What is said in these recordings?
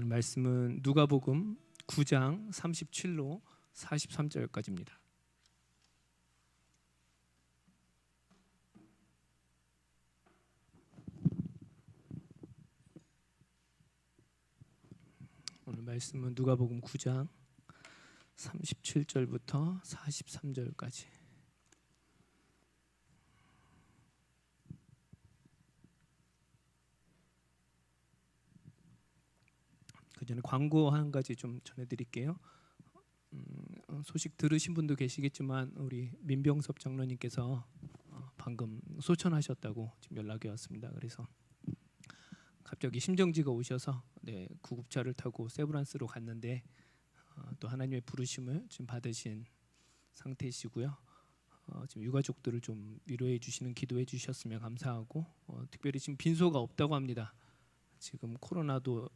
오늘 말씀은 누가복음 9장 37로 43절까지입니다. 오늘 말씀은 누가복음 9장 37절부터 43절까지. 그 전에 광고 한 가지 좀 전해드릴게요. 소식 들으신 분도 계시겠지만 우리 민병섭 장로님께서 방금 소천하셨다고 지금 연락이 왔습니다. 그래서 갑자기 심정지가 오셔서 구급차를 타고 세브란스로 갔는데 또 하나님의 부르심을 지금 받으신 상태이시고요. 지금 유가족들을 좀 위로해 주시는 기도해 주셨으면 감사하고, 특별히 지금 빈소가 없다고 합니다. 지금 코로나도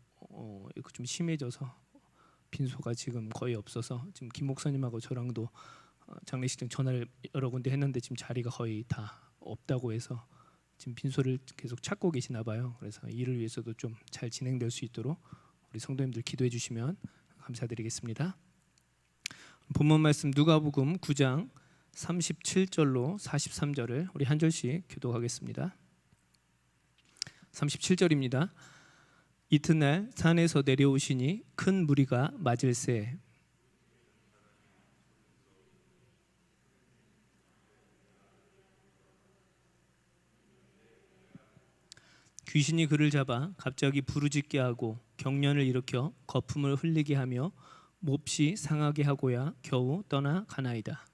좀 심해져서 빈소가 지금 거의 없어서 지금 김 목사님하고 저랑도 장례식장 전화를 여러 군데 했는데 지금 자리가 거의 다 없다고 해서 지금 빈소를 계속 찾고 계시나 봐요. 그래서 이를 위해서도 좀 잘 진행될 수 있도록 우리 성도님들 기도해 주시면 감사드리겠습니다. 본문 말씀 누가복음 9장 37절로 43절을 우리 한 절씩 교독하겠습니다. 37절입니다. 이튿날 산에서 내려오시니 큰 무리가 맞을세 귀신이 그를 잡아 갑자기 부르짖게 하고 경련을 일으켜 거품을 흘리게 하며 몹시 상하게 하고야 겨우 떠나가나이다.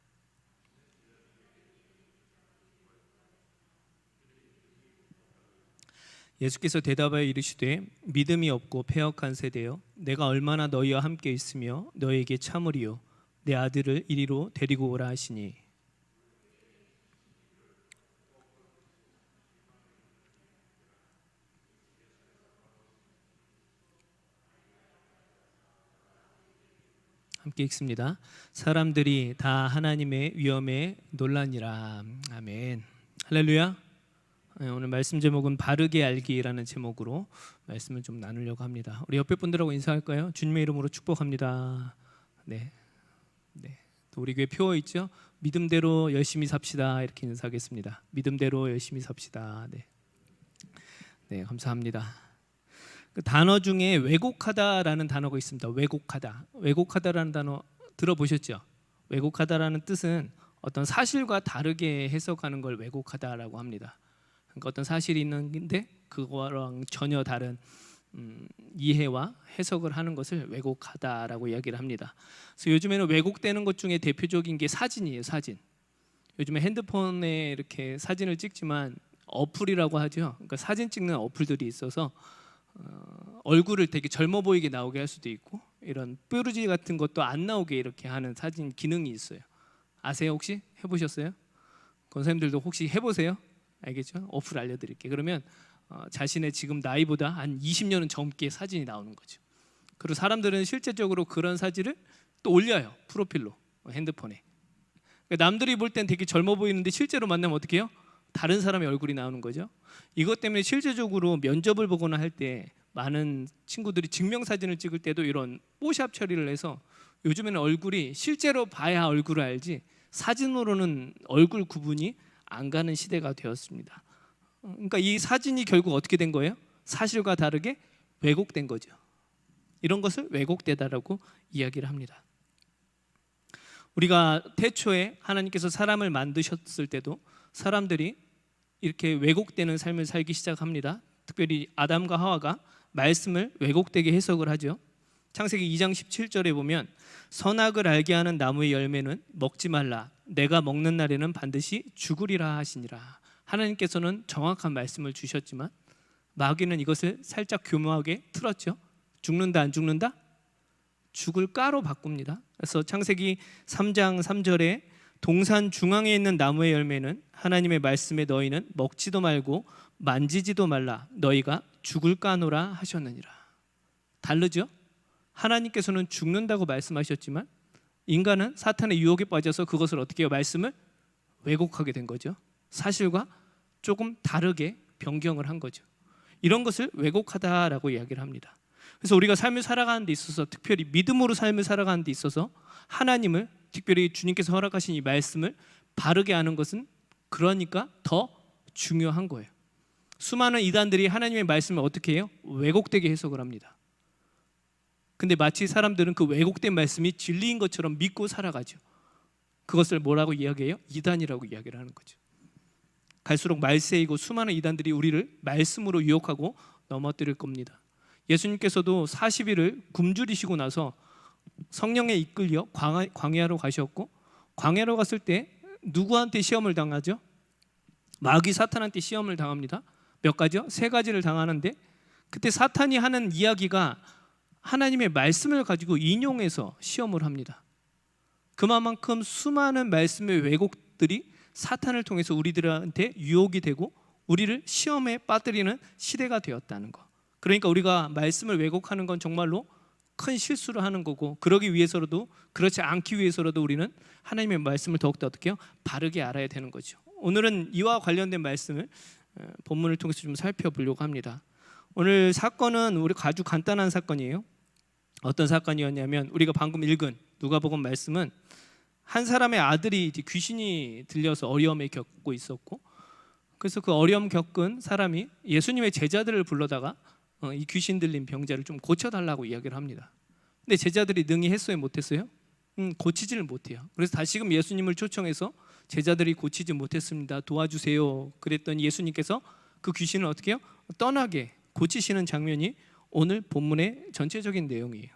예수께서 대답하여 이르시되 믿음이 없고 패역한 세대여, 내가 얼마나 너희와 함께 있으며 너희에게 참으리요, 내 아들을 이리로 데리고 오라 하시니, 함께 읽습니다. 사람들이 다 하나님의 위엄에 놀라니라. 아멘. 할렐루야. 오늘 말씀 제목은 바르게 알기라는 제목으로 말씀을 좀 나누려고 합니다. 우리 옆에 분들하고 인사할까요? 주님의 이름으로 축복합니다. 네. 또 우리 교회 표어 있죠? 믿음대로 열심히 삽시다. 이렇게 인사하겠습니다. 믿음대로 열심히 삽시다. 네, 감사합니다. 그 단어 중에 왜곡하다라는 단어가 있습니다. 왜곡하다라는 단어 들어보셨죠? 왜곡하다라는 뜻은 어떤 사실과 다르게 해석하는 걸 왜곡하다라고 합니다. 그러니까 어떤 사실이 있는데 그거랑 전혀 다른 이해와 해석을 하는 것을 왜곡하다라고 이야기를 합니다. 그래서 요즘에는 왜곡되는 것 중에 대표적인 게 사진이에요. 사진. 요즘에 핸드폰에 이렇게 사진을 찍지만 어플이라고 하죠. 그러니까 사진 찍는 어플들이 있어서 얼굴을 되게 젊어 보이게 나오게 할 수도 있고, 이런 뾰루지 같은 것도 안 나오게 이렇게 하는 사진 기능이 있어요. 아세요? 혹시 해보셨어요? 권사님들도 혹시 해보세요? 알겠죠? 어플 알려드릴게요. 그러면 자신의 지금 나이보다 한 20년은 젊게 사진이 나오는 거죠. 그리고 사람들은 실제적으로 그런 사진을 또 올려요. 프로필로, 핸드폰에. 그러니까 남들이 볼 땐 되게 젊어 보이는데 실제로 만나면 어떻게 해요? 다른 사람의 얼굴이 나오는 거죠. 이것 때문에 실제적으로 면접을 보거나 할 때 많은 친구들이 증명사진을 찍을 때도 이런 뽀샵 처리를 해서 요즘에는 얼굴이 실제로 봐야 얼굴을 알지 사진으로는 얼굴 구분이 안 가는 시대가 되었습니다. 그러니까 이 사진이 결국 어떻게 된 거예요? 사실과 다르게 왜곡된 거죠. 이런 것을 왜곡되다라고 이야기를 합니다. 우리가 태초에 하나님께서 사람을 만드셨을 때도 사람들이 이렇게 왜곡되는 삶을 살기 시작합니다. 특별히 아담과 하와가 말씀을 왜곡되게 해석을 하죠. 창세기 2장 17절에 보면 선악을 알게 하는 나무의 열매는 먹지 말라, 내가 먹는 날에는 반드시 죽으리라 하시니라. 하나님께서는 정확한 말씀을 주셨지만 마귀는 이것을 살짝 교묘하게 틀었죠. 죽는다 안 죽는다? 죽을 까로 바꿉니다. 그래서 창세기 3장 3절에 동산 중앙에 있는 나무의 열매는 하나님의 말씀에 너희는 먹지도 말고 만지지도 말라, 너희가 죽을 까노라 하셨느니라. 다르죠? 하나님께서는 죽는다고 말씀하셨지만 인간은 사탄의 유혹에 빠져서 그것을 어떻게 해요? 말씀을 왜곡하게 된 거죠. 사실과 조금 다르게 변경을 한 거죠. 이런 것을 왜곡하다라고 이야기를 합니다. 그래서 우리가 삶을 살아가는 데 있어서, 특별히 믿음으로 삶을 살아가는 데 있어서 하나님을, 특별히 주님께서 허락하신 이 말씀을 바르게 하는 것은 그러니까 더 중요한 거예요. 수많은 이단들이 하나님의 말씀을 어떻게 해요? 왜곡되게 해석을 합니다. 근데 마치 사람들은 그 왜곡된 말씀이 진리인 것처럼 믿고 살아가죠. 그것을 뭐라고 이야기해요? 이단이라고 이야기를 하는 거죠. 갈수록 말세이고 수많은 이단들이 우리를 말씀으로 유혹하고 넘어뜨릴 겁니다. 예수님께서도 40일을 굶주리시고 나서 성령에 이끌려 광야로 가셨고, 광야로 갔을 때 누구한테 시험을 당하죠? 마귀 사탄한테 시험을 당합니다. 몇 가지요? 3가지를 당하는데, 그때 사탄이 하는 이야기가 하나님의 말씀을 가지고 인용해서 시험을 합니다. 그만큼 수많은 말씀의 왜곡들이 사탄을 통해서 우리들한테 유혹이 되고 우리를 시험에 빠뜨리는 시대가 되었다는 거. 그러니까 우리가 말씀을 왜곡하는 건 정말로 큰 실수를 하는 거고, 그러기 위해서라도, 그렇지 않기 위해서라도 우리는 하나님의 말씀을 더욱더 어떻게 해요? 바르게 알아야 되는 거죠. 오늘은 이와 관련된 말씀을 본문을 통해서 좀 살펴보려고 합니다. 오늘 사건은 우리 아주 간단한 사건이에요. 어떤 사건이었냐면, 우리가 방금 읽은 누가복음 말씀은 한 사람의 아들이 이제 귀신이 들려서 어려움에 겪고 있었고, 그래서 그 어려움 겪은 사람이 예수님의 제자들을 불러다가 이 귀신 들린 병자를 좀 고쳐달라고 이야기를 합니다. 근데 제자들이 능히 했어요? 못했어요? 고치지를 못해요. 그래서 다시금 예수님을 초청해서 제자들이 고치지 못했습니다, 도와주세요. 그랬더니 예수님께서 그 귀신을 어떻게 해요? 떠나게 고치시는 장면이 오늘 본문의 전체적인 내용이에요.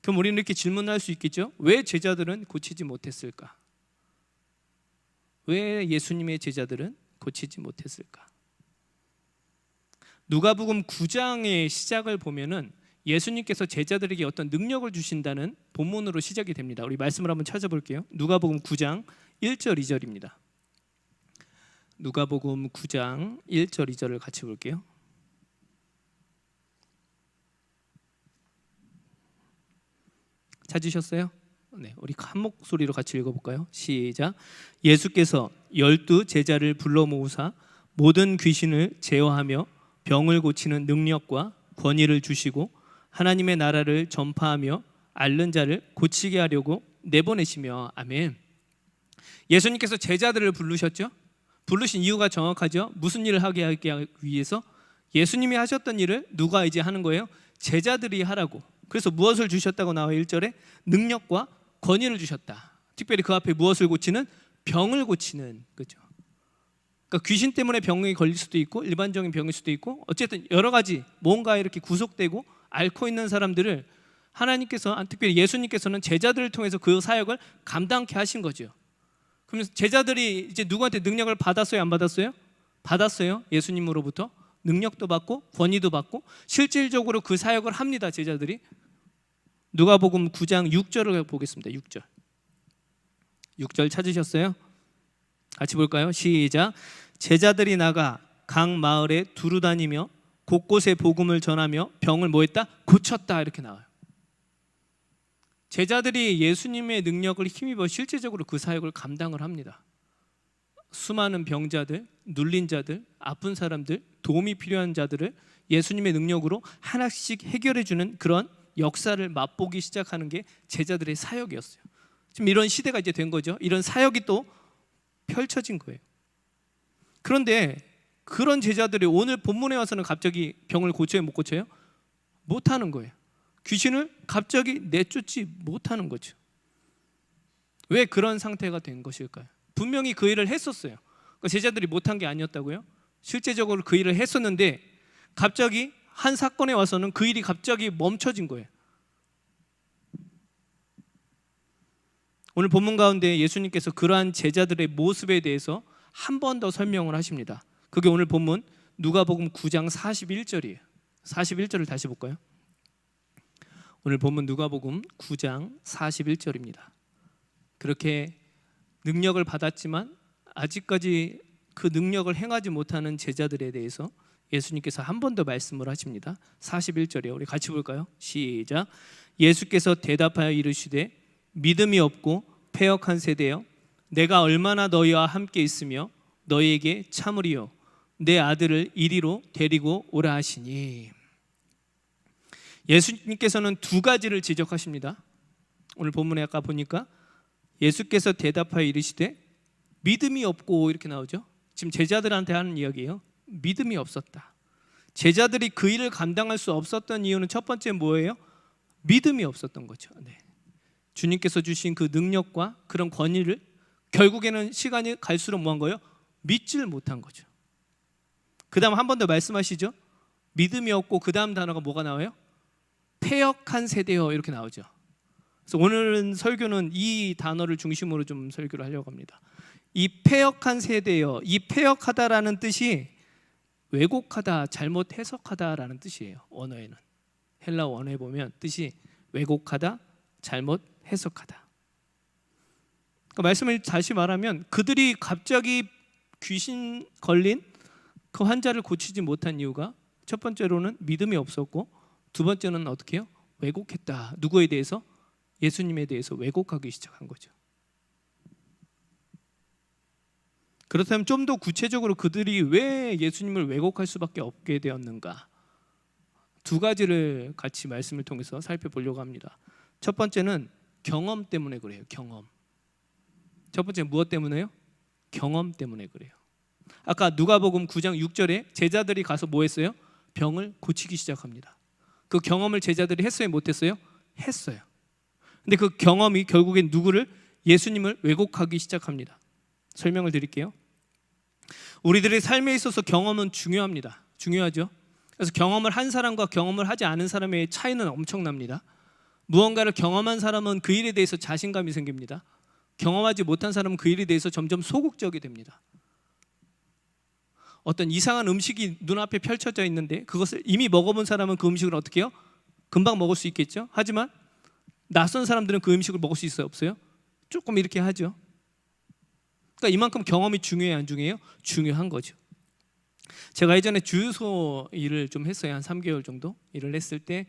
그럼 우리는 이렇게 질문할 수 있겠죠? 왜 제자들은 고치지 못했을까? 왜 예수님의 제자들은 고치지 못했을까? 누가복음 9장의 시작을 보면은 예수님께서 제자들에게 어떤 능력을 주신다는 본문으로 시작이 됩니다. 우리 말씀을 한번 찾아볼게요. 누가복음 9장 1절 2절입니다. 누가복음 9장 1절 2절을 같이 볼게요. 찾으셨어요? 네, 우리 한 목소리로 같이 읽어볼까요? 시작. 예수께서 12 제자를 불러 모으사 모든 귀신을 제어하며 병을 고치는 능력과 권위를 주시고 하나님의 나라를 전파하며 앓는 자를 고치게 하려고 내보내시며. 아멘. 예수님께서 제자들을 부르셨죠? 부르신 이유가 정확하죠? 무슨 일을 하게 하기 위해서? 예수님이 하셨던 일을 누가 이제 하는 거예요? 제자들이 하라고. 그래서 무엇을 주셨다고 나와요? 1절에 능력과 권위를 주셨다. 특별히 그 앞에 무엇을 고치는? 병을 고치는 거죠. 그러니까 귀신 때문에 병이 걸릴 수도 있고 일반적인 병일 수도 있고, 어쨌든 여러 가지 뭔가 이렇게 구속되고 앓고 있는 사람들을 하나님께서, 특별히 예수님께서는 제자들을 통해서 그 사역을 감당케 하신 거죠. 그러면서 제자들이 이제 누구한테 능력을 받았어요? 안 받았어요? 받았어요. 예수님으로부터 능력도 받고 권위도 받고 실질적으로 그 사역을 합니다. 제자들이. 누가복음 9장 6절을 보겠습니다. 6절 찾으셨어요? 같이 볼까요? 시작. 제자들이 나가 각 마을에 두루 다니며 곳곳에 복음을 전하며 병을 뭐 했다? 고쳤다. 이렇게 나와요. 제자들이 예수님의 능력을 힘입어 실제적으로 그 사역을 감당을 합니다. 수많은 병자들, 눌린 자들, 아픈 사람들, 도움이 필요한 자들을 예수님의 능력으로 하나씩 해결해 주는 그런 역사를 맛보기 시작하는 게 제자들의 사역이었어요. 지금 이런 시대가 이제 된 거죠. 이런 사역이 또 펼쳐진 거예요. 그런데 그런 제자들이 오늘 본문에 와서는 갑자기 병을 고쳐요? 못 고쳐요? 못하는 거예요. 귀신을 갑자기 내쫓지 못하는 거죠. 왜 그런 상태가 된 것일까요? 분명히 그 일을 했었어요. 그러니까 제자들이 못한 게 아니었다고요? 실제적으로 그 일을 했었는데 갑자기 한 사건에 와서는 그 일이 갑자기 멈춰진 거예요. 오늘 본문 가운데 예수님께서 그러한 제자들의 모습에 대해서 한 번 더 설명을 하십니다. 그게 오늘 본문 누가복음 9장 41절이에요. 41절을 다시 볼까요? 오늘 본문 누가복음 9장 41절입니다. 그렇게 능력을 받았지만 아직까지 그 능력을 행하지 못하는 제자들에 대해서 예수님께서 한 번 더 말씀을 하십니다. 41절이에요. 우리 같이 볼까요? 시작. 예수께서 대답하여 이르시되 믿음이 없고 패역한 세대여, 내가 얼마나 너희와 함께 있으며 너희에게 참으리요, 내 아들을 이리로 데리고 오라 하시니. 예수님께서는 두 가지를 지적하십니다. 오늘 본문에 아까 보니까 예수께서 대답하여 이르시되 믿음이 없고 이렇게 나오죠. 지금 제자들한테 하는 이야기예요. 믿음이 없었다. 제자들이 그 일을 감당할 수 없었던 이유는 첫 번째 뭐예요? 믿음이 없었던 거죠. 네. 주님께서 주신 그 능력과 그런 권위를 결국에는 시간이 갈수록 뭐한 거예요? 믿지를 못한 거죠. 그 다음 한 번 더 말씀하시죠. 믿음이 없고 그 다음 단어가 뭐가 나와요? 패역한 세대여 이렇게 나오죠. 그래서 오늘은 설교는 이 단어를 중심으로 좀 설교를 하려고 합니다. 이 패역한 세대여, 이 패역하다라는 뜻이 왜곡하다, 잘못 해석하다라는 뜻이에요. 언어에는 헬라 원어에 보면 뜻이 왜곡하다, 잘못 해석하다. 그러니까 말씀을 다시 말하면 그들이 갑자기 귀신 걸린 그 환자를 고치지 못한 이유가 첫 번째로는 믿음이 없었고 두 번째는 어떻게 해요? 왜곡했다. 누구에 대해서? 예수님에 대해서 왜곡하기 시작한 거죠. 그렇다면 좀 더 구체적으로 그들이 왜 예수님을 왜곡할 수밖에 없게 되었는가? 두 가지를 같이 말씀을 통해서 살펴보려고 합니다. 첫 번째는 경험 때문에 그래요. 경험. 첫 번째 무엇 때문에요? 경험 때문에 그래요. 아까 누가복음 9장 6절에 제자들이 가서 뭐 했어요? 병을 고치기 시작합니다. 그 경험을 제자들이 했어요? 못했어요? 했어요. 근데 그 경험이 결국엔 누구를? 예수님을 왜곡하기 시작합니다. 설명을 드릴게요. 우리들의 삶에 있어서 경험은 중요합니다. 중요하죠. 그래서 경험을 한 사람과 경험을 하지 않은 사람의 차이는 엄청납니다. 무언가를 경험한 사람은 그 일에 대해서 자신감이 생깁니다. 경험하지 못한 사람은 그 일에 대해서 점점 소극적이 됩니다. 어떤 이상한 음식이 눈앞에 펼쳐져 있는데 그것을 이미 먹어본 사람은 그 음식을 어떻게 해요? 금방 먹을 수 있겠죠. 하지만 낯선 사람들은 그 음식을 먹을 수 있어요? 없어요? 조금 이렇게 하죠. 그러니까 이만큼 경험이 중요해요? 안 중요해요? 중요한 거죠. 제가 예전에 주유소 일을 좀 했어요. 한 3개월 정도 일을 했을 때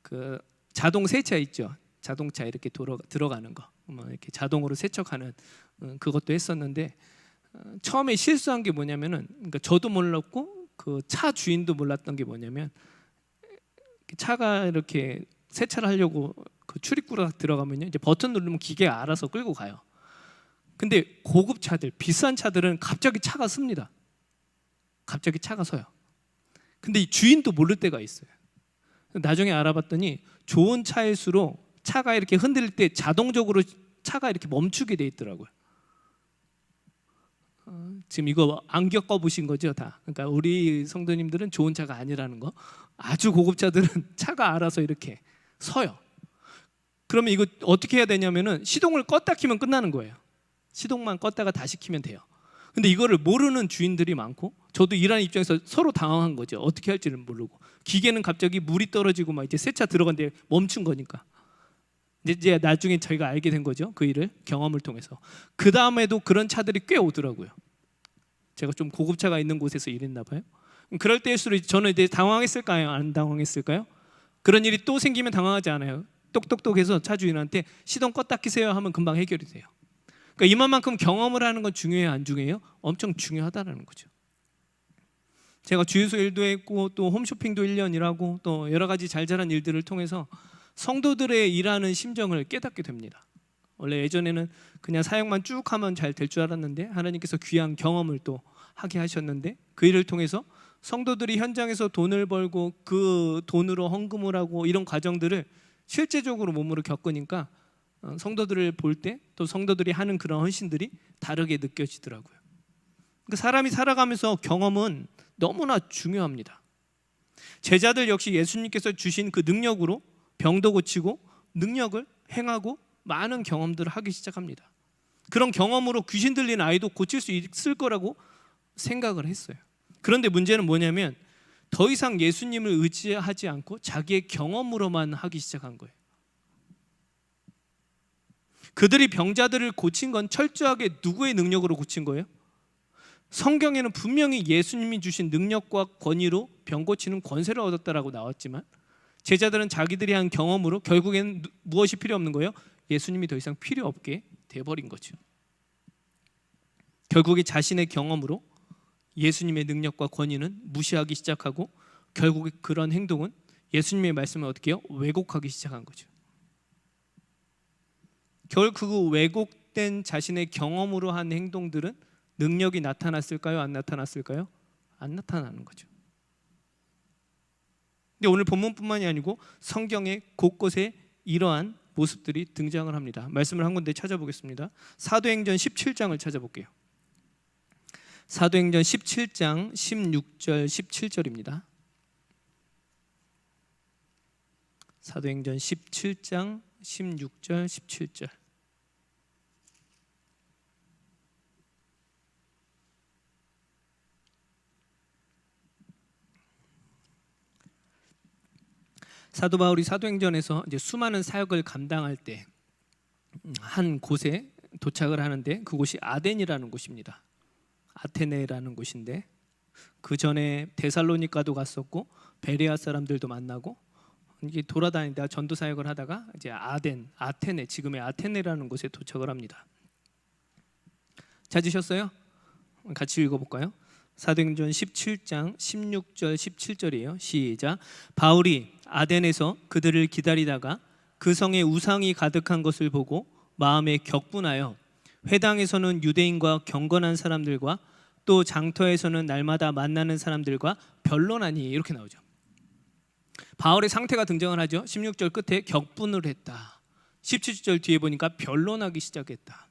그 자동 세차 있죠. 자동차 이렇게 들어가는 거, 뭐 이렇게 자동으로 세척하는 그것도 했었는데 처음에 실수한 게 뭐냐면은, 그러니까 저도 몰랐고 그 차 주인도 몰랐던 게 뭐냐면, 차가 이렇게 세차를 하려고 그 출입구로 들어가면요, 이제 버튼 누르면 기계가 알아서 끌고 가요. 근데 고급 차들, 비싼 차들은 갑자기 차가 씁니다. 갑자기 차가 서요. 근데 이 주인도 모를 때가 있어요. 나중에 알아봤더니 좋은 차일수록 차가 이렇게 흔들릴 때 자동적으로 차가 이렇게 멈추게 돼 있더라고요. 지금 이거 안 겪어보신 거죠, 다. 그러니까 우리 성도님들은 좋은 차가 아니라는 거. 아주 고급 차들은 차가 알아서 이렇게 서요. 그러면 이거 어떻게 해야 되냐면은 시동을 껐다 키면 끝나는 거예요. 시동만 껐다가 다시 키면 돼요. 근데 이거를 모르는 주인들이 많고, 저도 일하는 입장에서 서로 당황한 거죠. 어떻게 할지를 모르고. 기계는 갑자기 물이 떨어지고 막 이제 세차 들어간데 멈춘 거니까. 이제 나중에 저희가 알게 된 거죠. 그 일을 경험을 통해서. 그 다음에도 그런 차들이 꽤 오더라고요. 제가 좀 고급차가 있는 곳에서 일했나 봐요. 그럴 때일수록 저는 이제 당황했을까요? 안 당황했을까요? 그런 일이 또 생기면 당황하지 않아요. 똑똑똑해서 차 주인한테 시동 껐다 키세요 하면 금방 해결이 돼요. 그러니까 이만큼 경험을 하는 건 중요해요, 안 중요해요? 엄청 중요하다는 거죠. 제가 주유소 일도 했고 또 홈쇼핑도 1년 일하고 또 여러 가지 잘 자란 일들을 통해서 성도들의 일하는 심정을 깨닫게 됩니다. 원래 예전에는 그냥 사역만 쭉 하면 잘 될 줄 알았는데 하나님께서 귀한 경험을 또 하게 하셨는데, 그 일을 통해서 성도들이 현장에서 돈을 벌고 그 돈으로 헌금을 하고 이런 과정들을 실제적으로 몸으로 겪으니까 성도들을 볼 때 또 성도들이 하는 그런 헌신들이 다르게 느껴지더라고요. 그러니까 사람이 살아가면서 경험은 너무나 중요합니다. 제자들 역시 예수님께서 주신 그 능력으로 병도 고치고 능력을 행하고 많은 경험들을 하기 시작합니다. 그런 경험으로 귀신 들린 아이도 고칠 수 있을 거라고 생각을 했어요. 그런데 문제는 뭐냐면 더 이상 예수님을 의지하지 않고 자기의 경험으로만 하기 시작한 거예요. 그들이 병자들을 고친 건 철저하게 누구의 능력으로 고친 거예요? 성경에는 분명히 예수님이 주신 능력과 권위로 병 고치는 권세를 얻었다라고 나왔지만 제자들은 자기들이 한 경험으로 결국에는 무엇이 필요 없는 거예요? 예수님이 더 이상 필요 없게 돼버린 거죠. 결국에 자신의 경험으로 예수님의 능력과 권위는 무시하기 시작하고 결국에 그런 행동은 예수님의 말씀을 어떻게 해요? 왜곡하기 시작한 거죠. 결국 그 왜곡된 자신의 경험으로 한 행동들은 능력이 나타났을까요? 안 나타났을까요? 안 나타나는 거죠. 근데 오늘 본문뿐만이 아니고 성경의 곳곳에 이러한 모습들이 등장을 합니다. 말씀을 한 군데 찾아보겠습니다. 사도행전 17장을 찾아볼게요. 사도행전 17장 16절 17절입니다. 사도행전 17장 16절 17절. 사도 바울이 사도행전에서 이제 수많은 사역을 감당할 때 한 곳에 도착을 하는데 그곳이 아덴이라는 곳입니다. 아테네라는 곳인데 그 전에 데살로니가도 갔었고 베레아 사람들도 만나고 이게 돌아다니다 전도 사역을 하다가 이제 아테네, 지금의 아테네라는 곳에 도착을 합니다. 찾으셨어요? 같이 읽어볼까요? 사도행전 17장 16절 17절이에요. 시작. 바울이 아덴에서 그들을 기다리다가 그 성에 우상이 가득한 것을 보고 마음에 격분하여 회당에서는 유대인과 경건한 사람들과 또 장터에서는 날마다 만나는 사람들과 변론하니, 이렇게 나오죠. 바울의 상태가 등장을 하죠. 16절 끝에 격분을 했다. 17절 뒤에 보니까 변론하기 시작했다.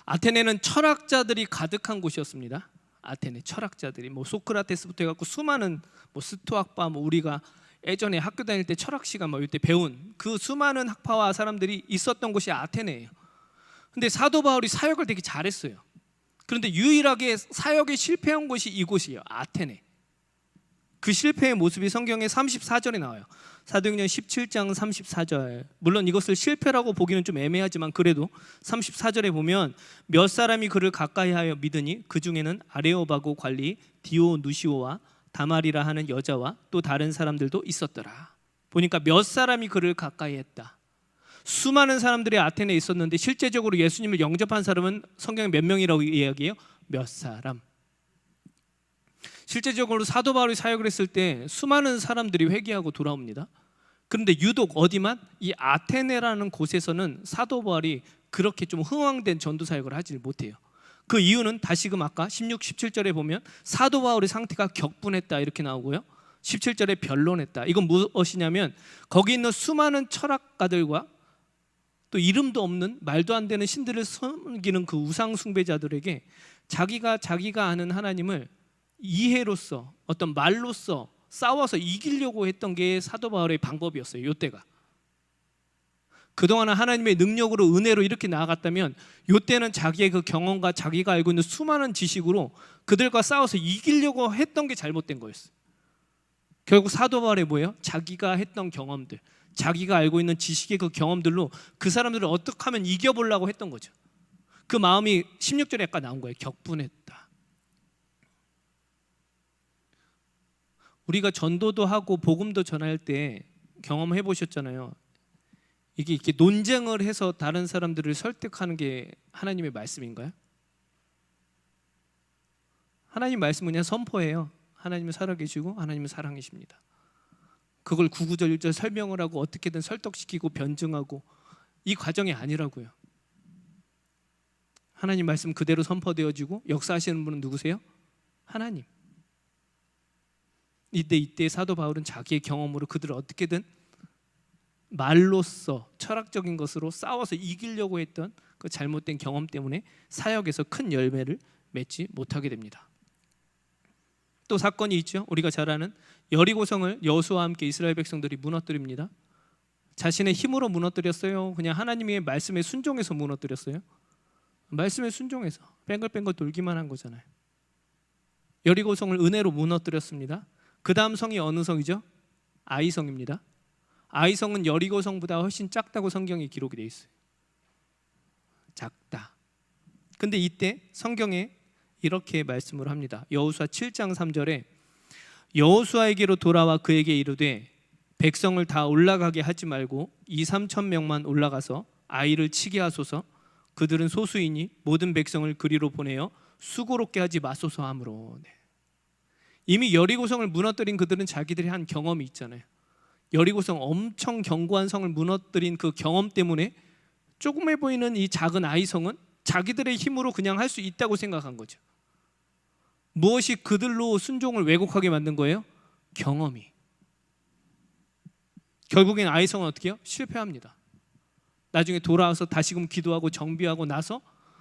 아테네는 철학자들이 가득한 곳이었습니다. 아테네 철학자들이 소크라테스부터 해갖고 수많은 스토아과 우리가 예전에 학교 다닐 때 철학 시간 이때 배운 그 수많은 학파와 사람들이 있었던 곳이 아테네예요. 근데 사도 바울이 사역을 되게 잘했어요. 그런데 유일하게 사역에 실패한 곳이 이곳이에요. 아테네. 그 실패의 모습이 성경의 34절에 나와요. 사도행전 17장 34절. 물론 이것을 실패라고 보기는 좀 애매하지만 그래도 34절에 보면 몇 사람이 그를 가까이하여 믿으니 그 중에는 아레오바고 관리 디오누시오와 다말이라 하는 여자와 또 다른 사람들도 있었더라. 보니까 몇 사람이 그를 가까이했다. 수많은 사람들이 아테네에 있었는데 실제적으로 예수님을 영접한 사람은 성경에 몇 명이라고 이야기해요? 몇 사람. 실제적으로 사도 바울이 사역을 했을 때 수많은 사람들이 회개하고 돌아옵니다. 그런데 유독 어디만? 이 아테네라는 곳에서는 사도 바울이 그렇게 좀 흥왕된 전도 사역을 하지 못해요. 그 이유는 다시금 아까 16, 17절에 보면 사도 바울의 상태가 격분했다 이렇게 나오고요. 17절에 변론했다. 이건 무엇이냐면 거기 있는 수많은 철학가들과 또 이름도 없는 말도 안 되는 신들을 섬기는 그 우상 숭배자들에게 자기가 아는 하나님을 이해로서 어떤 말로서 싸워서 이기려고 했던 게 사도 바울의 방법이었어요. 이때가 그동안은 하나님의 능력으로 은혜로 이렇게 나아갔다면 이때는 자기의 그 경험과 자기가 알고 있는 수많은 지식으로 그들과 싸워서 이기려고 했던 게 잘못된 거였어요. 결국 사도 바울이 뭐예요? 자기가 했던 경험들, 자기가 알고 있는 지식의 그 경험들로 그 사람들을 어떻게 하면 이겨보려고 했던 거죠. 그 마음이 16절에 아까 나온 거예요. 격분했다. 우리가 전도도 하고 복음도 전할 때 경험해 보셨잖아요. 이게 이렇게 논쟁을 해서 다른 사람들을 설득하는 게 하나님의 말씀인가요? 하나님 말씀은 그냥 선포해요. 하나님은 살아계시고 하나님은 사랑이십니다. 그걸 구구절절 설명을 하고 어떻게든 설득시키고 변증하고 이 과정이 아니라고요. 하나님 말씀 그대로 선포되어지고 역사하시는 분은 누구세요? 하나님. 이때 사도 바울은 자기의 경험으로 그들을 어떻게든 말로써 철학적인 것으로 싸워서 이기려고 했던 그 잘못된 경험 때문에 사역에서 큰 열매를 맺지 못하게 됩니다. 또 사건이 있죠. 우리가 잘 아는 여리고성을 여호수아와 함께 이스라엘 백성들이 무너뜨립니다. 자신의 힘으로 무너뜨렸어요? 그냥 하나님의 말씀에 순종해서 무너뜨렸어요? 말씀에 순종해서 뱅글뱅글 돌기만 한 거잖아요. 여리고성을 은혜로 무너뜨렸습니다. 그 다음 성이 어느 성이죠? 아이성입니다. 아이성은 여리고성보다 훨씬 작다고 성경에 기록이 되어 있어요. 작다. 근데 이때 성경에 이렇게 말씀을 합니다. 여호수아 7장 3절에 여호수아에게로 돌아와 그에게 이르되 백성을 다 올라가게 하지 말고 2-3천 명만 올라가서 아이를 치게 하소서. 그들은 소수이니 모든 백성을 그리로 보내어 수고롭게 하지 마소서 하므로. 이미 여리고성을 무너뜨린 그들은 자기들이 한 경험이 있잖아요. 여리고성 엄청 견고한 성을 무너뜨린 그 경험 때문에 조그매 보이는 이 작은 아이성은 자기들의 힘으로 그냥 할 수 있다고 생각한 거죠. 무엇이 그들로 순종을 왜곡하게 만든 거예요? 경험이. 결국엔 아이성은 어떻게 해요? 실패합니다. 나중에 돌아와서 다시금 기도하고 정비하고 나서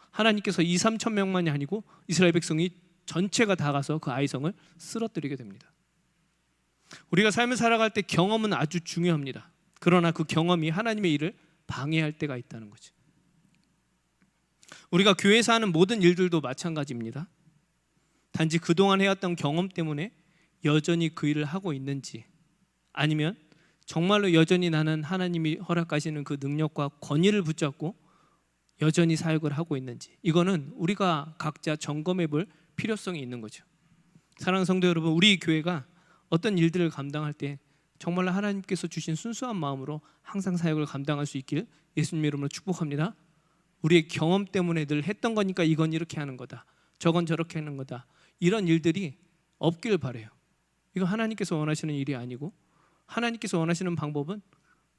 하나님께서 2, 3천 명만이 아니고 이스라엘 백성이 전체가 다 가서 그 아이성을 쓰러뜨리게 됩니다. 우리가 삶을 살아갈 때 경험은 아주 중요합니다. 그러나 그 경험이 하나님의 일을 방해할 때가 있다는 거죠. 우리가 교회에서 하는 모든 일들도 마찬가지입니다. 단지 그동안 해왔던 경험 때문에 여전히 그 일을 하고 있는지, 아니면 정말로 여전히 나는 하나님이 허락하시는 그 능력과 권위를 붙잡고 여전히 사역을 하고 있는지, 이거는 우리가 각자 점검해 볼 필요성이 있는 거죠. 사랑하는 성도 여러분, 우리 교회가 어떤 일들을 감당할 때 정말로 하나님께서 주신 순수한 마음으로 항상 사역을 감당할 수 있길 예수님의 이름으로 축복합니다. 우리의 경험 때문에 늘 했던 거니까 이건 이렇게 하는 거다, 저건 저렇게 하는 거다, 이런 일들이 없길 바라요. 이거 하나님께서 원하시는 일이 아니고, 하나님께서 원하시는 방법은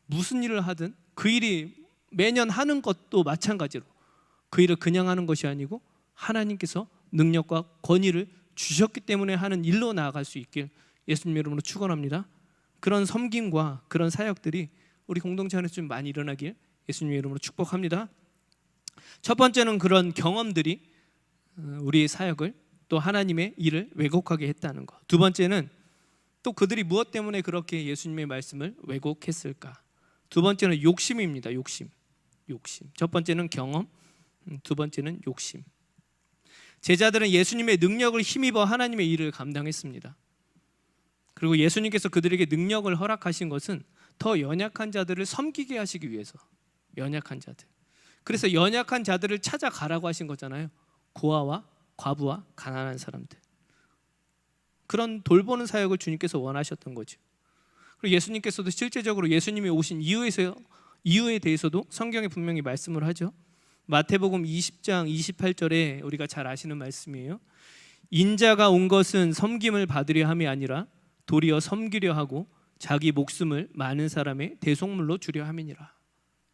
무슨 일을 하든 그 일이 매년 하는 것도 마찬가지로 그 일을 그냥 하는 것이 아니고 하나님께서 능력과 권위를 주셨기 때문에 하는 일로 나아갈 수 있길 예수님 이름으로 축원합니다. 그런 섬김과 그런 사역들이 우리 공동체 안에서 좀 많이 일어나길 예수님 이름으로 축복합니다. 첫 번째는 그런 경험들이 우리의 사역을, 또 하나님의 일을 왜곡하게 했다는 것. 두 번째는 또 그들이 무엇 때문에 그렇게 예수님의 말씀을 왜곡했을까? 두 번째는 욕심입니다. 욕심. 첫 번째는 경험, 두 번째는 욕심. 제자들은 예수님의 능력을 힘입어 하나님의 일을 감당했습니다. 그리고 예수님께서 그들에게 능력을 허락하신 것은 더 연약한 자들을 섬기게 하시기 위해서. 연약한 자들. 그래서 연약한 자들을 찾아가라고 하신 거잖아요. 고아와 과부와 가난한 사람들. 그런 돌보는 사역을 주님께서 원하셨던 거죠. 그리고 예수님께서도 실제적으로 예수님이 오신 이유에 대해서도 성경에 분명히 말씀을 하죠. 마태복음 20장 28절에 우리가 잘 아시는 말씀이에요. 인자가 온 것은 섬김을 받으려 함이 아니라 도리어 섬기려 하고 자기 목숨을 많은 사람의 대속물로 주려 함이니라.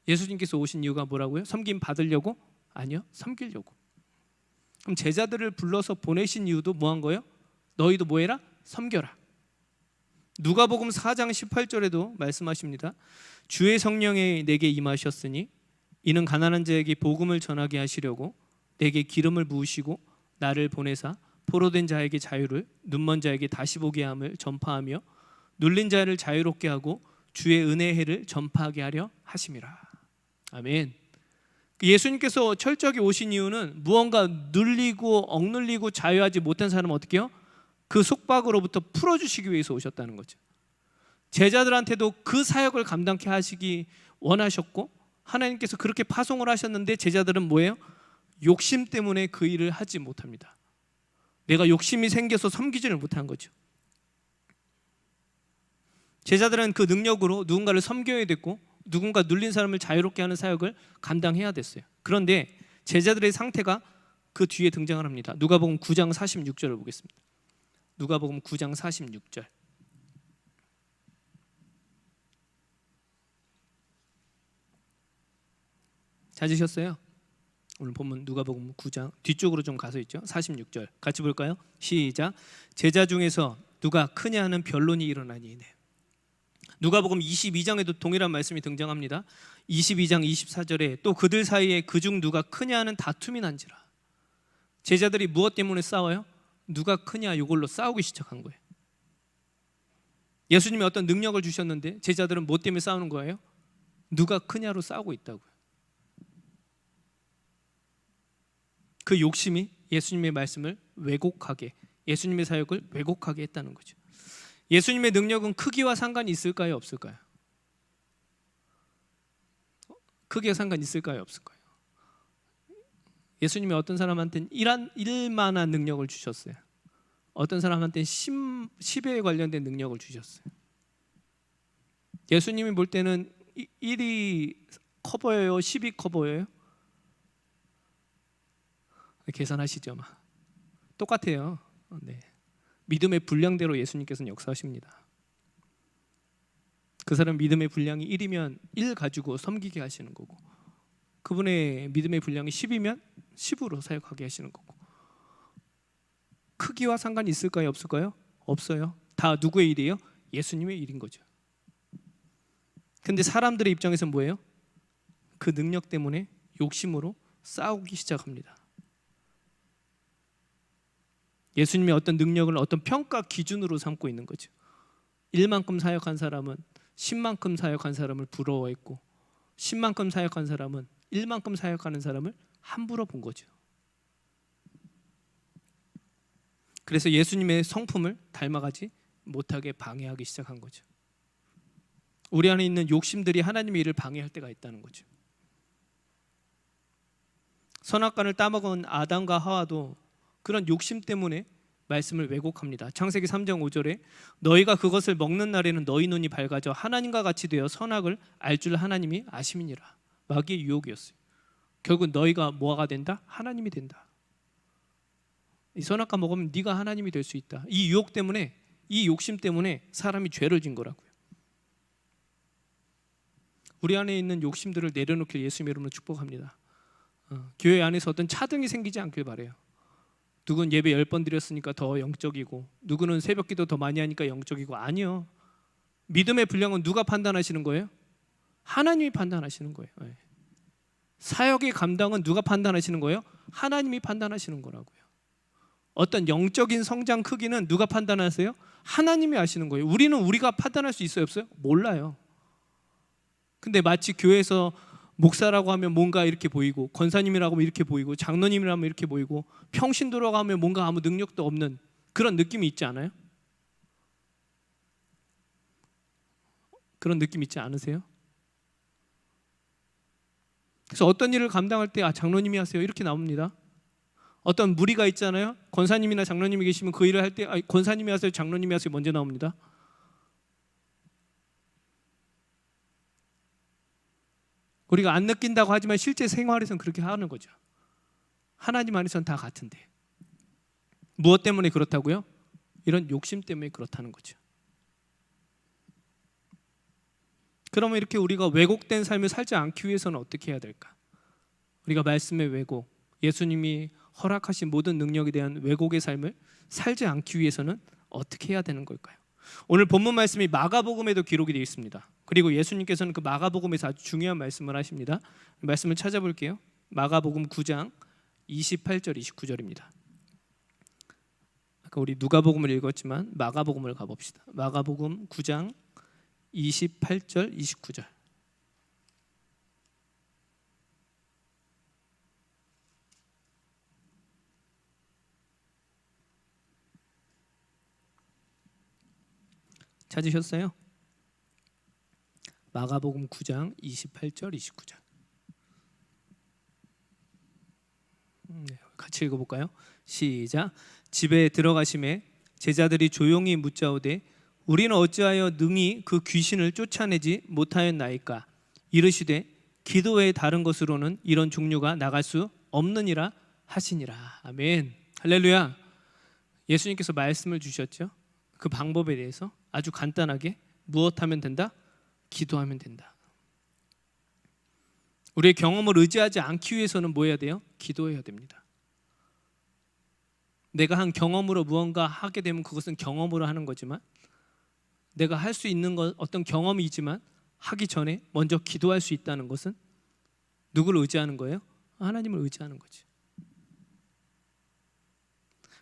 예수님께서 오신 이유가 뭐라고요? 섬김 받으려고? 아니요, 섬기려고. 그럼 제자들을 불러서 보내신 이유도 뭐 한 거예요? 너희도 뭐 해라? 섬겨라. 누가복음 4장 18절에도 말씀하십니다. 주의 성령이 내게 임하셨으니 이는 가난한 자에게 복음을 전하게 하시려고 내게 기름을 부으시고 나를 보내사 포로된 자에게 자유를, 눈먼 자에게 다시 보게 함을 전파하며 눌린 자를 자유롭게 하고 주의 은혜의 해를 전파하게 하려 하심이라. 아멘. 예수님께서 철저하게 오신 이유는 무언가 눌리고 억눌리고 자유하지 못한 사람은 어떻게 해요? 그 속박으로부터 풀어주시기 위해서 오셨다는 거죠. 제자들한테도 그 사역을 감당케 하시기 원하셨고, 하나님께서 그렇게 파송을 하셨는데 제자들은 뭐예요? 욕심 때문에 그 일을 하지 못합니다. 내가 욕심이 생겨서 섬기지를 못한 거죠. 제자들은 그 능력으로 누군가를 섬겨야 됐고, 누군가 눌린 사람을 자유롭게 하는 사역을 감당해야 됐어요. 그런데 제자들의 상태가 그 뒤에 등장을 합니다. 누가복음 9장 46절을 보겠습니다. 누가복음 9장 46절. 찾으셨어요? 오늘 본문 누가복음 9장 뒤쪽으로 좀 가서 있죠. 46절 같이 볼까요? 시작. 제자 중에서 누가 크냐 하는 변론이 일어나니. 누가복음 22장에도 동일한 말씀이 등장합니다. 22장 24절에 또 그들 사이에 그중 누가 크냐 하는 다툼이 난지라. 제자들이 무엇 때문에 싸워요? 누가 크냐, 이걸로 싸우기 시작한 거예요. 예수님이 어떤 능력을 주셨는데 제자들은 뭐 때문에 싸우는 거예요? 누가 크냐로 싸우고 있다고요. 그 욕심이 예수님의 말씀을 왜곡하게, 예수님의 사역을 왜곡하게 했다는 거죠. 예수님의 능력은 크기와 상관이 있을까요? 없을까요? 크기와 상관이 있을까요? 없을까요? 예수님이 어떤 사람한테는 일만한 능력을 주셨어요. 어떤 사람한테는 10에 관련된 능력을 주셨어요. 예수님이 볼 때는 1이 커 보여요? 10이 커 보여요? 계산하시죠. 똑같아요. 네. 믿음의 분량대로 예수님께서는 역사하십니다. 그 사람 믿음의 분량이 1이면 1 가지고 섬기게 하시는 거고, 그분의 믿음의 분량이 10이면 10으로 사역하게 하시는 거고. 크기와 상관이 있을까요? 없을까요? 없어요. 다 누구의 일이에요? 예수님의 일인 거죠. 근데 사람들의 입장에서는 뭐예요? 그 능력 때문에 욕심으로 싸우기 시작합니다. 예수님의 어떤 능력을 어떤 평가 기준으로 삼고 있는 거죠. 1만큼 사역한 사람은 10만큼 사역한 사람을 부러워했고, 10만큼 사역한 사람은 1만큼 사역하는 사람을 함부로 본 거죠. 그래서 예수님의 성품을 닮아가지 못하게 방해하기 시작한 거죠. 우리 안에 있는 욕심들이 하나님의 일을 방해할 때가 있다는 거죠. 선악과를 따먹은 아담과 하와도 그런 욕심 때문에 말씀을 왜곡합니다. 창세기 3장 5절에 너희가 그것을 먹는 날에는 너희 눈이 밝아져 하나님과 같이 되어 선악을 알 줄 하나님이 아심이니라. 마귀의 유혹이었어요. 결국 너희가 뭐가 된다? 하나님이 된다. 이 선악과 먹으면 네가 하나님이 될 수 있다. 이 유혹 때문에, 이 욕심 때문에 사람이 죄를 진 거라고요. 우리 안에 있는 욕심들을 내려놓길 예수님의 이름으로 축복합니다. 교회 안에서 어떤 차등이 생기지 않길 바라요. 누군 예배 10번 드렸으니까 더 영적이고, 누구는 새벽기도 더 많이 하니까 영적이고. 아니요. 믿음의 분량은 누가 판단하시는 거예요? 하나님이 판단하시는 거예요. 사역의 감당은 누가 판단하시는 거예요? 하나님이 판단하시는 거라고요. 어떤 영적인 성장 크기는 누가 판단하세요? 하나님이 아시는 거예요. 우리는 우리가 판단할 수 있어요, 없어요? 몰라요. 근데 마치 교회에서 목사라고 하면 뭔가 이렇게 보이고, 권사님이라고 하면 이렇게 보이고, 장로님이라고 하면 이렇게 보이고, 평신도라고 하면 뭔가 아무 능력도 없는 그런 느낌이 있지 않아요? 그런 느낌 있지 않으세요? 그래서 어떤 일을 감당할 때 장로님이 하세요 이렇게 나옵니다. 어떤 무리가 있잖아요. 권사님이나 장로님이 계시면 그 일을 할 때 권사님이 하세요 장로님이 하세요 먼저 나옵니다. 우리가 안 느낀다고 하지만 실제 생활에서는 그렇게 하는 거죠. 하나님 안에서는 다 같은데. 무엇 때문에 그렇다고요? 이런 욕심 때문에 그렇다는 거죠. 그러면 이렇게 우리가 왜곡된 삶을 살지 않기 위해서는 어떻게 해야 될까? 우리가 말씀의 왜곡, 예수님이 허락하신 모든 능력에 대한 왜곡의 삶을 살지 않기 위해서는 어떻게 해야 되는 걸까요? 오늘 본문 말씀이 마가복음에도 기록이 되어 있습니다. 그리고 예수님께서는 그 마가복음에서 아주 중요한 말씀을 하십니다. 말씀을 찾아볼게요. 마가복음 9장 28절 29절입니다. 아까 우리 누가복음을 읽었지만 마가복음을 가봅시다. 마가복음 9장 28절 29절. 찾으셨어요? 마가복음 9장 28절 29절. 같이 읽어볼까요? 시작. 집에 들어가심에 제자들이 조용히 묻자오되 우리는 어찌하여 능히 그 귀신을 쫓아내지 못하였나이까? 이르시되 기도 외에 다른 것으로는 이런 종류가 나갈 수 없느니라 하시니라. 아멘. 할렐루야. 예수님께서 말씀을 주셨죠. 그 방법에 대해서 아주 간단하게 무엇하면 된다? 기도하면 된다. 우리의 경험을 의지하지 않기 위해서는 뭐 해야 돼요? 기도해야 됩니다. 내가 한 경험으로 무언가 하게 되면 그것은 경험으로 하는 거지만, 내가 할 수 있는 것 어떤 경험이지만 하기 전에 먼저 기도할 수 있다는 것은 누구를 의지하는 거예요? 하나님을 의지하는 거지.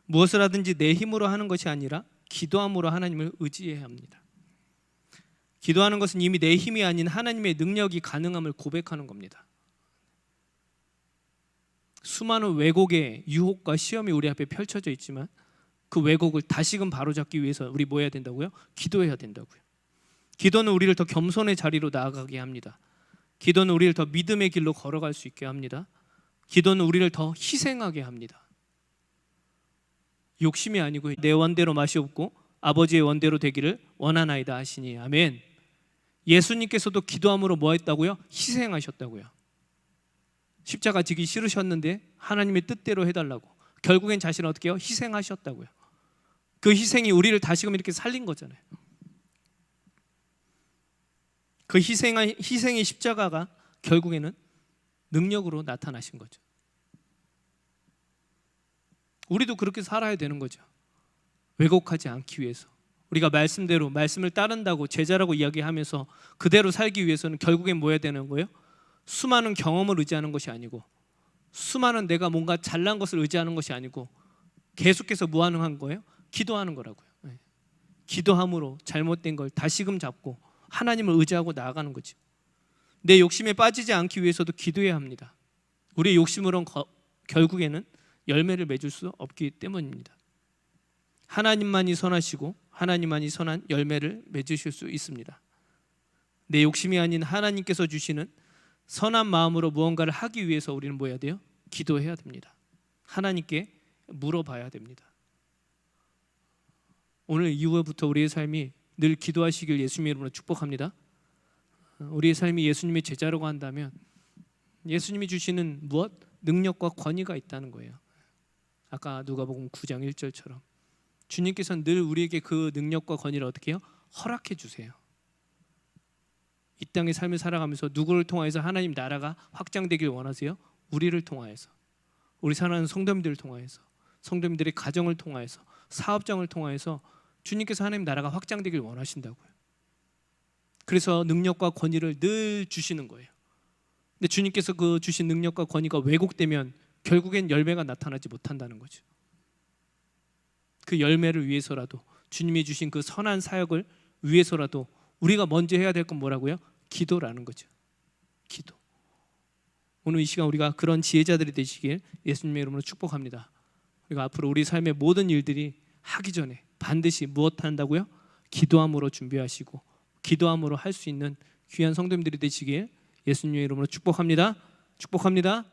무엇을 하든지 내 힘으로 하는 것이 아니라 기도함으로 하나님을 의지해야 합니다. 기도하는 것은 이미 내 힘이 아닌 하나님의 능력이 가능함을 고백하는 겁니다. 수많은 왜곡의 유혹과 시험이 우리 앞에 펼쳐져 있지만 그 왜곡을 다시금 바로잡기 위해서 우리 뭐 해야 된다고요? 기도해야 된다고요. 기도는 우리를 더 겸손의 자리로 나아가게 합니다. 기도는 우리를 더 믿음의 길로 걸어갈 수 있게 합니다. 기도는 우리를 더 희생하게 합니다. 욕심이 아니고 내 원대로 맛이 없고 아버지의 원대로 되기를 원하나이다 하시니. 아멘. 예수님께서도 기도함으로 뭐 했다고요? 희생하셨다고요. 십자가 지기 싫으셨는데 하나님의 뜻대로 해달라고 결국엔 자신을 어떻게 해요? 희생하셨다고요. 그 희생이 우리를 다시금 이렇게 살린 거잖아요. 그 희생의 십자가가 결국에는 능력으로 나타나신 거죠. 우리도 그렇게 살아야 되는 거죠. 왜곡하지 않기 위해서. 우리가 말씀대로 말씀을 따른다고 제자라고 이야기하면서 그대로 살기 위해서는 결국엔 뭐 해야 되는 거예요? 수많은 경험을 의지하는 것이 아니고, 수많은 내가 뭔가 잘난 것을 의지하는 것이 아니고, 계속해서 무한한 거예요? 기도하는 거라고요. 기도함으로 잘못된 걸 다시금 잡고 하나님을 의지하고 나아가는 거죠. 내 욕심에 빠지지 않기 위해서도 기도해야 합니다. 우리의 욕심으로는 결국에는 열매를 맺을 수 없기 때문입니다. 하나님만이 선하시고 하나님만이 선한 열매를 맺으실 수 있습니다. 내 욕심이 아닌 하나님께서 주시는 선한 마음으로 무언가를 하기 위해서 우리는 뭐 해야 돼요? 기도해야 됩니다. 하나님께 물어봐야 됩니다. 오늘 이후부터 우리의 삶이 늘 기도하시길 예수님의 이름으로 축복합니다. 우리의 삶이 예수님의 제자라고 한다면 예수님이 주시는 무엇? 능력과 권위가 있다는 거예요. 아까 누가복음 9장 1절처럼 주님께서는 늘 우리에게 그 능력과 권위를 어떻게 해요? 허락해 주세요. 이 땅의 삶을 살아가면서 누구를 통하여서 하나님 나라가 확장되길 원하세요? 우리를 통하여서, 우리 사랑하는 성도님들을 통하여서, 성도님들의 가정을 통하여서, 사업장을 통하여서 주님께서 하나님 나라가 확장되길 원하신다고요. 그래서 능력과 권위를 늘 주시는 거예요. 근데 주님께서 그 주신 능력과 권위가 왜곡되면 결국엔 열매가 나타나지 못한다는 거죠. 그 열매를 위해서라도, 주님이 주신 그 선한 사역을 위해서라도 우리가 먼저 해야 될 건 뭐라고요? 기도라는 거죠. 기도. 오늘 이 시간 우리가 그런 지혜자들이 되시길 예수님의 이름으로 축복합니다. 우리가 앞으로 우리 삶의 모든 일들이 하기 전에 반드시 무엇 한다고요? 기도함으로 준비하시고 기도함으로 할 수 있는 귀한 성도님들이 되시길 예수님의 이름으로 축복합니다. 축복합니다.